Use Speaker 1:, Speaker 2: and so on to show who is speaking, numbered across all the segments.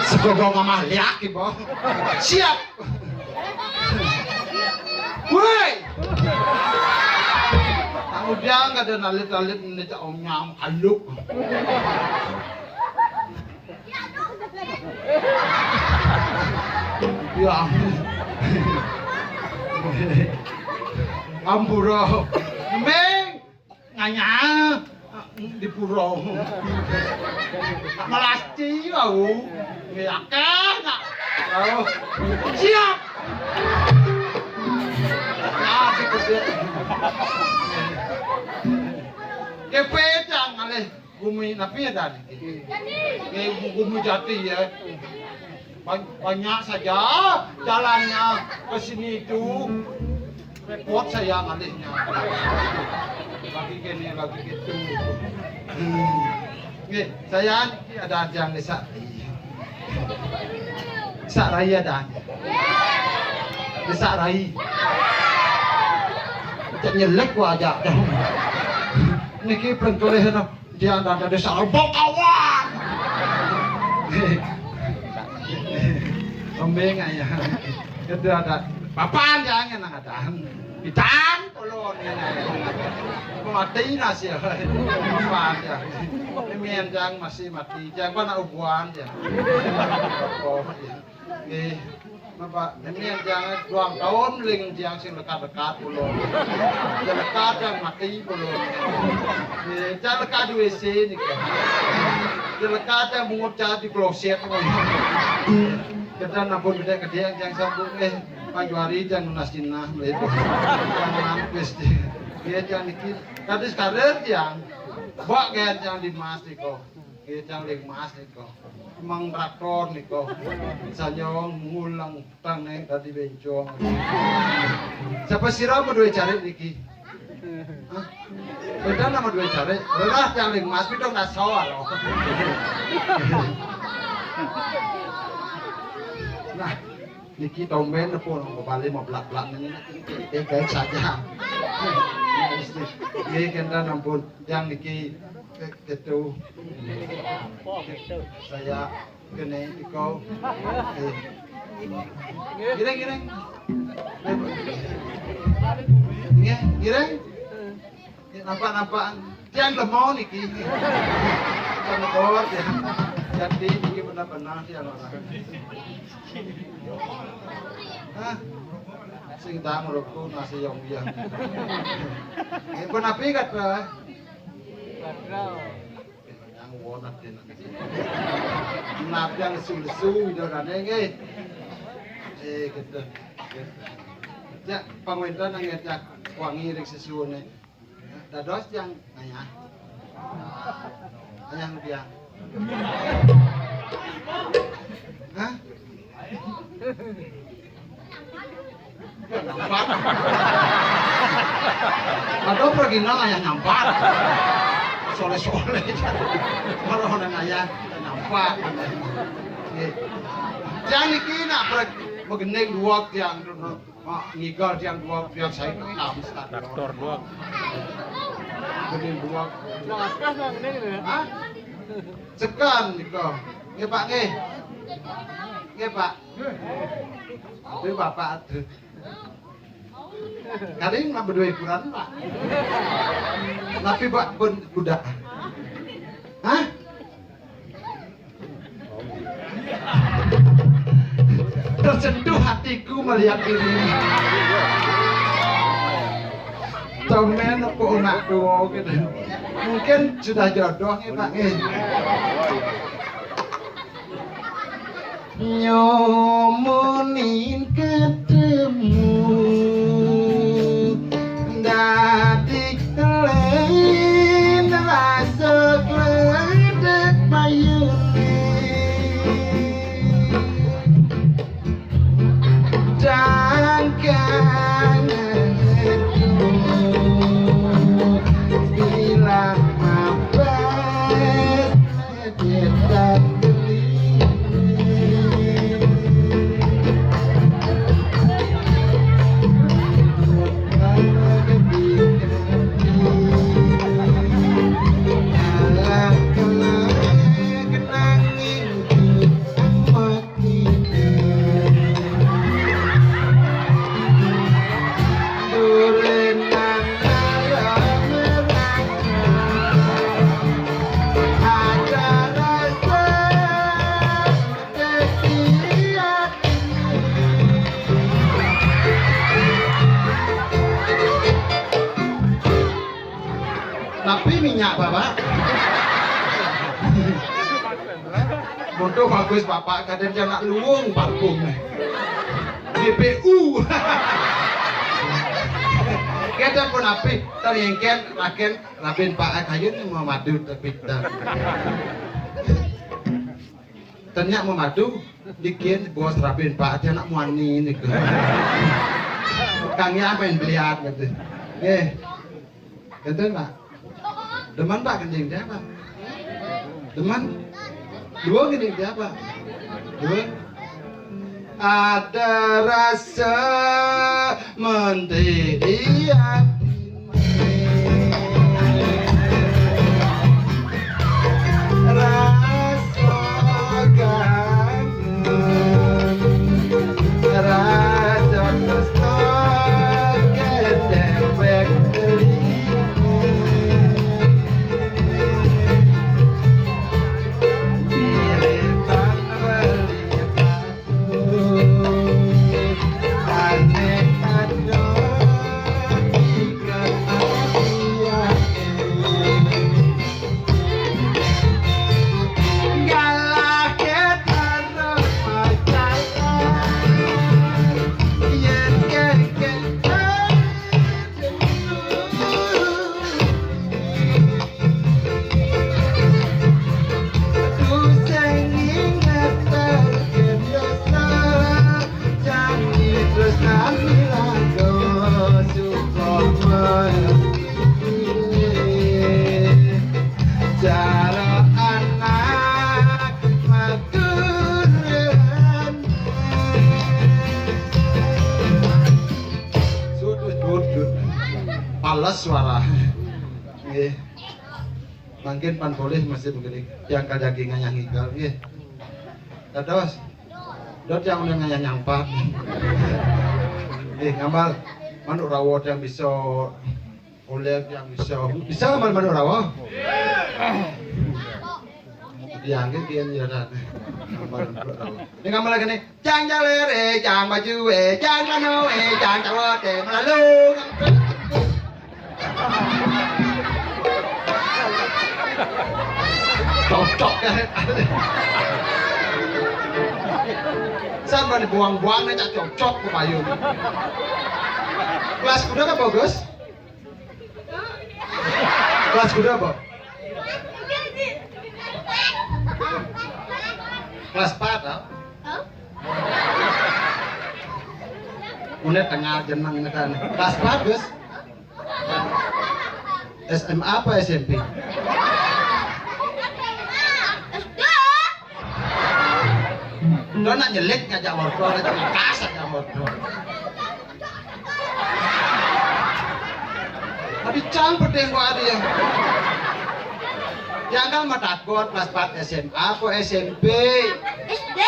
Speaker 1: Segodong mama liak ibu. Siap. Woi. Udah nggak ada nalit-nalit menecak omnya haluk. Ya. Ampuro. Meng nganya di puro. Melasti kau. Yakin nak. Siap. Nah, sikit. Kepedang alih bumi napi ada ni. Bumi jati ya. Banyak saja jalannya ke sini itu. Repot saya ngalihnya. Lagi gini lagi gitu. Saya ada yang desa. Desa raya dah. Desa raya. Macam nyelek wajah dah. Niki perintoleh na dia ada desa bau kawan. Ombeng ya. Itu ada papan jangan ada. Hitam tolong ini. Mati nasi ya. Papan ya. Mian jang masih mati. Jang mana ubuan ya. Oh ya. Bapak, ini jangan 2 tahun ling yang sing dekat-dekat pulau. Yang dekat yang mati pulau. Jangan dekat di WC ni kan. Yang dekat yang mengucap di kloset. Kita nampun beda kedai yang sambung Panjuari jangan munasina itu. Jangan pasti. Dia jangan dikit. Tadi sekarang yang bak kan yang di mas niko. Dia jangan di mas niko. Mang traktor niko, sanyong ngulang taneng tadi bencong. Siapa sirah mau dua cari niki? Beda nama dua cari. Belah yang mas itu nggak salah loh. Nah, niki tomben pun mau balik mau belak-belak ini, kayak saja. Ini kita nampun yang niki. Gitu saya gini ikau gireng nampak tiang lemau niki kan bawah ya jadi niki benar-benar tiang orang sing tang rokok nasi yang biang pun api kata yang wonat din yang lesu-lesu itu kan gitu ya pangwenta nang ngejak wangi rek sesune dados yang nanya dia hah nampak atau pergi nang ayah nampak sore-sore kalau orang ayah nampak jangan dikira mengenai dua yang ngigal yang dua yang saya kenal
Speaker 2: traktor dua
Speaker 1: mengenai dua sekan niko nggih Pak nggih Pak itu Bapak ada kadang nggak berdua ukuran Pak tapi Pak pun budak hah tersentuh hatiku melihat ini Tomen aku anak tua gitu mungkin sudah jodoh ya Pak nyomunin ketemu dadi kelen rasa kledek mayune nyak bapak. Bodoh bagus bapak kadang dia nak luung parfum GPU. Kita pun api teringken raken rapin pak kayun mau madu terpitan. Ternyata mau madu bikin bos rapin pak dia nak muani ni ke. Kangnya main beliat gitu. Betul pak. Deman pak kencing dia pak. Deman. Dua gini apa? Dua. Ada rasa menteri di hati, rasa kangen, rasa kesal kedepek suara. Nggih. Mungkin pan boleh masih begini. Yang kajagi nganyang igal nggih. Dados. Dot yang udah nganyang pak. Nggih, ngambal manuk rawon yang bisa oleh yang bisa ngambal manuk rawon. Diangkat kian jalan. Ini ngambal lagi nih. Jang jalere, jang baju jang kano jang cawat melalu. Cocok kan? Sama dibuang-buang aja cocok ke payung. Kelas kuda apa bagus? Kelas kuda apa? Kelas 4 tau? Udah tengah jenang kan. Kelas bagus. SMA apa SMP? Lo nak nyelek ngajak wortel, ngajak kasar ngajak wortel. Tapi campur deh gua ada yang. Jangan mah takut kelas 4 SMA apa SMP? SD.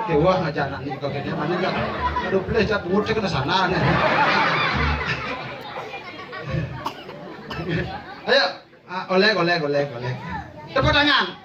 Speaker 1: Dewa ngajak anak ini kok gini mana enggak? Aduh boleh cat mudah ke sana nih. Ayo, oleh. Tepuk tangan.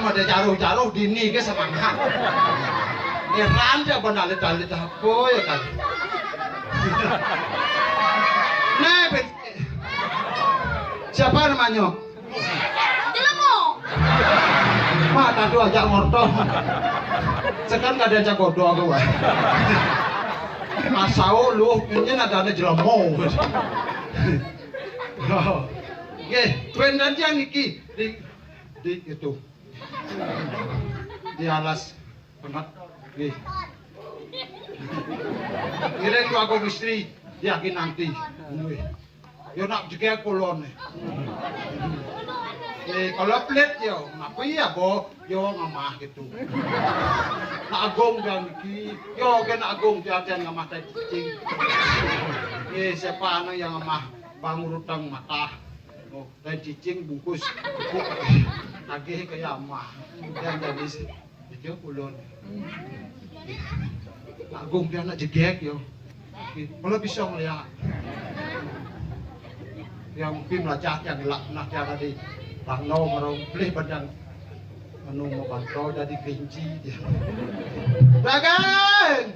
Speaker 1: mau dia jaruh dini ke semangat. Ini ranja benar-benar apa ya kan? Nah, siapa namanya?
Speaker 2: Jelemo.
Speaker 1: Mata tuh ajak ngorton. Sekarang gak ada ajak godo aku wah. Masau lu, ini ada jelemo. Oke, benar yang iki di itu di alas pemat. Kira itu aku istri, yakin nanti. Yo nak juga kolon. Kalau pelit yo, apa ya bo, yo ngamah gitu. Nak agung dan ki, yo kena agung jajan ngamah tadi cicing. Siapa anak yang ngamah pangurutang mata. Oh, dan cicing bungkus agih kayak amah dan jadi itu ulun agung dia nak jegek yo kalau bisa ngeliat yang mungkin melacak yang nak tiada di Tangno marong beli badan anu mau bantau jadi kelinci dagang